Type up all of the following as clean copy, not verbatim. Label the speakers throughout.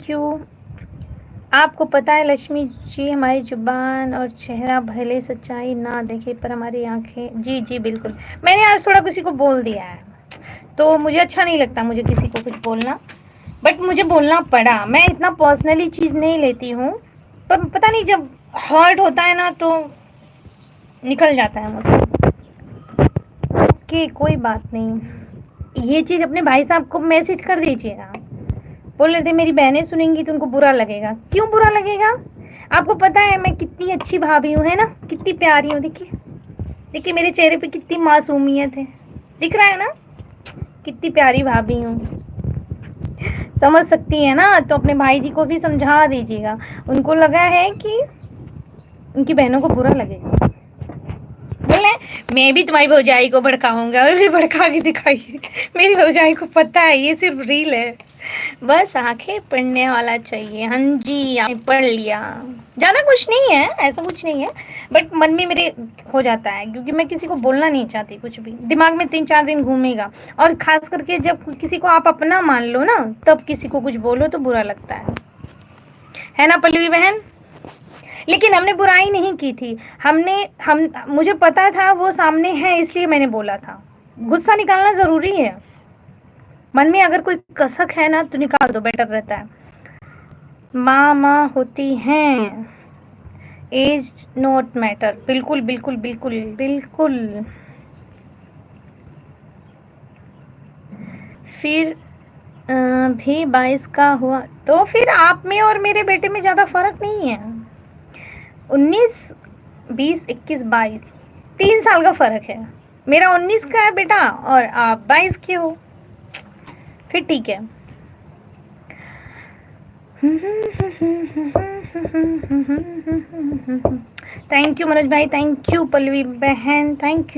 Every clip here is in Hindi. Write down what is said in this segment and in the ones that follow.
Speaker 1: Thank you. आपको पता है लक्ष्मी जी, हमारी जुबान और चेहरा भले सच्चाई ना देखे पर हमारी आंखें। जी जी बिल्कुल, मैंने आज थोड़ा किसी को बोल दिया है तो मुझे अच्छा नहीं लगता मुझे किसी को कुछ बोलना, बट मुझे बोलना पड़ा। मैं इतना पर्सनली चीज़ नहीं लेती हूँ, पर पता नहीं जब हर्ट होता है ना तो निकल जाता है मुझसे। ओके कोई बात नहीं, ये चीज़ अपने भाई साहब को मैसेज कर दीजिएगा। बोल रहे थे मेरी बहनें सुनेंगी तो उनको बुरा लगेगा। क्यों बुरा लगेगा? आपको पता है मैं कितनी अच्छी भाभी हूँ, है ना, कितनी प्यारी हूँ। देखिए देखिए मेरे चेहरे पे कितनी मासूमियत है, दिख रहा है ना, कितनी प्यारी भाभी हूँ। समझ सकती है ना, तो अपने भाई जी को भी समझा दीजिएगा। उनको लगा है कि उनकी बहनों को बुरा लगेगा। बोले मैं भी तुम्हारी भौजाई को भड़काऊंगा, मैं भी भड़का के दिखाइए। मेरी भौजाई को पता है ये सिर्फ रील है, बस आंखें पढ़ने वाला चाहिए। हाँ जी आंखें पढ़ लिया, ज़्यादा कुछ नहीं है, ऐसा कुछ नहीं है, बट मन में मेरे हो जाता है क्योंकि मैं किसी को बोलना नहीं चाहती कुछ भी, दिमाग में 3-4 दिन घूमेगा। और खास करके जब किसी को आप अपना मान लो ना, तब किसी को कुछ बोलो तो बुरा लगता है ना पल्लवी बहन। लेकिन हमने बुराई नहीं की थी, हम मुझे पता था वो सामने है इसलिए मैंने बोला था। गुस्सा निकालना ज़रूरी है, मन में अगर कोई कसक है ना तो निकाल दो, बेटर रहता है। माँ होती हैं, एज नॉट मैटर। बिल्कुल बिल्कुल बिल्कुल बिल्कुल। फिर भी 22 का हुआ तो फिर आप में और मेरे बेटे में ज़्यादा फर्क नहीं है। 19, 20, 21, 22, 3 साल का फर्क है। मेरा 19 का है बेटा और आप 22 के हो, फिर ठीक है। थैंक यू मनोज भाई, थैंक यू पल्लवी बहन, थैंक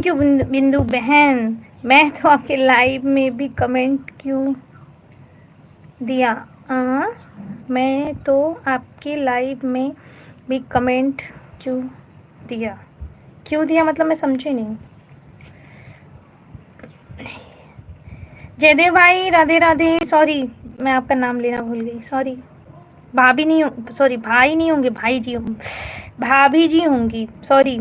Speaker 1: यू बिंदु बहन। मैं तो आपके लाइव में भी कमेंट क्यों दिया? मैं तो आपके लाइव में भी कमेंट क्यों दिया मतलब मैं समझी नहीं। जयदेव भाई राधे राधे। सॉरी मैं आपका नाम लेना भूल गई, सॉरी। भाभी नहीं, सॉरी भाई नहीं होंगे, भाई जी होंगे, भाभी जी होंगी, सॉरी।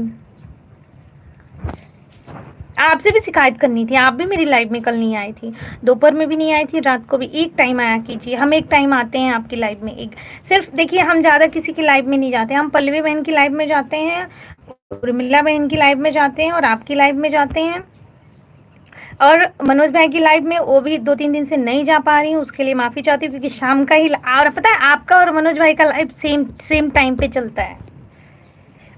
Speaker 1: आपसे भी शिकायत करनी थी, आप भी मेरी लाइव में कल नहीं आई थी, दोपहर में भी नहीं आई थी, रात को भी। एक टाइम आया कीजिए, हम एक टाइम आते हैं आपकी लाइव में, एक सिर्फ। देखिए हम ज़्यादा किसी की लाइव में नहीं जाते, हम पल्लवी बहन की लाइव में जाते हैं, उर्मिला बहन की लाइव में जाते हैं और आपकी लाइव में जाते हैं। और मनोज भाई की लाइव में वो भी 2-3 दिन से नहीं जा पा रही हूँ, उसके लिए माफ़ी चाहती हूँ क्योंकि शाम का ही, और पता है आपका और मनोज भाई का लाइव सेम टाइम पे चलता है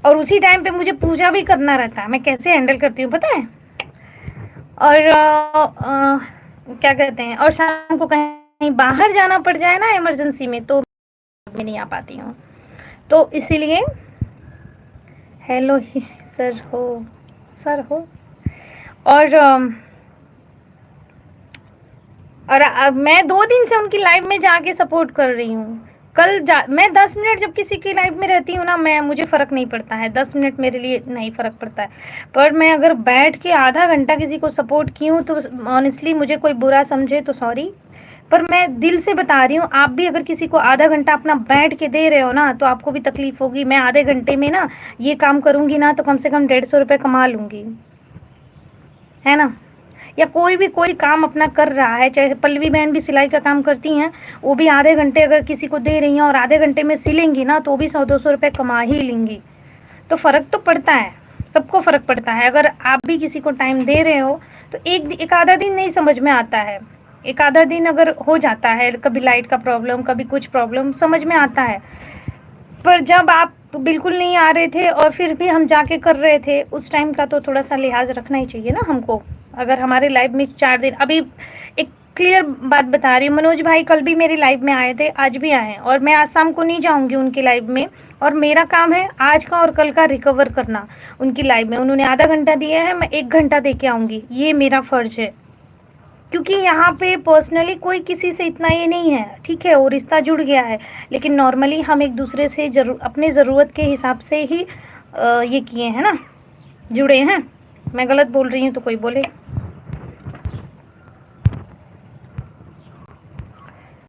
Speaker 1: और उसी टाइम पे मुझे पूजा भी करना रहता है। मैं कैसे हैंडल करती हूँ पता है। और क्या कहते हैं, और शाम को कहीं बाहर जाना पड़ जाए ना इमरजेंसी में तो मैं नहीं आ पाती हूँ, तो इसीलिए। हेलो सर हो। और मैं 2 दिन से उनकी लाइव में जाके सपोर्ट कर रही हूँ। मैं 10 मिनट जब किसी की लाइव में रहती हूँ ना, मुझे फ़र्क नहीं पड़ता है, 10 मिनट मेरे लिए नहीं फ़र्क पड़ता है। पर मैं अगर बैठ के आधा घंटा किसी को सपोर्ट की हूँ तो ऑनेस्टली मुझे कोई बुरा समझे तो सॉरी, पर मैं दिल से बता रही हूँ, आप भी अगर किसी को आधा घंटा अपना बैठ के दे रहे हो ना तो आपको भी तकलीफ़ होगी। मैं आधे घंटे में ना ये काम करूँगी ना तो कम से कम 150 रुपये कमा लूँगी, है ना। या कोई भी कोई काम अपना कर रहा है, चाहे पल्लवी बहन भी सिलाई का काम करती हैं, वो भी आधे घंटे अगर किसी को दे रही हैं और आधे घंटे में सिलेंगी ना तो भी 100-200 रुपये कमा ही लेंगी। तो फ़र्क तो पड़ता है, सबको फ़र्क पड़ता है। अगर आप भी किसी को टाइम दे रहे हो तो एक आधा दिन नहीं समझ में आता है, एक आधा दिन अगर हो जाता है, कभी लाइट का प्रॉब्लम, कभी कुछ प्रॉब्लम, समझ में आता है। पर जब आप बिल्कुल नहीं आ रहे थे और फिर भी हम जाके कर रहे थे, उस टाइम का तो थोड़ा सा लिहाज रखना ही चाहिए ना हमको। अगर हमारे लाइव में 4 दिन, अभी एक क्लियर बात बता रही हूँ, मनोज भाई कल भी मेरी लाइव में आए थे, आज भी आए हैं, और मैं आज शाम को नहीं जाऊँगी उनकी लाइव में। और मेरा काम है आज का और कल का रिकवर करना उनकी लाइव में। उन्होंने आधा घंटा दिया है, मैं 1 घंटा दे के आऊँगी, ये मेरा फ़र्ज़ है। क्योंकि यहाँ पे पर्सनली कोई किसी से इतना ये नहीं है, ठीक है, वो रिश्ता जुड़ गया है, लेकिन नॉर्मली हम एक दूसरे से अपने ज़रूरत के हिसाब से ही ये किए हैं ना, जुड़े हैं। मैं गलत बोल रही हूँ तो कोई बोले।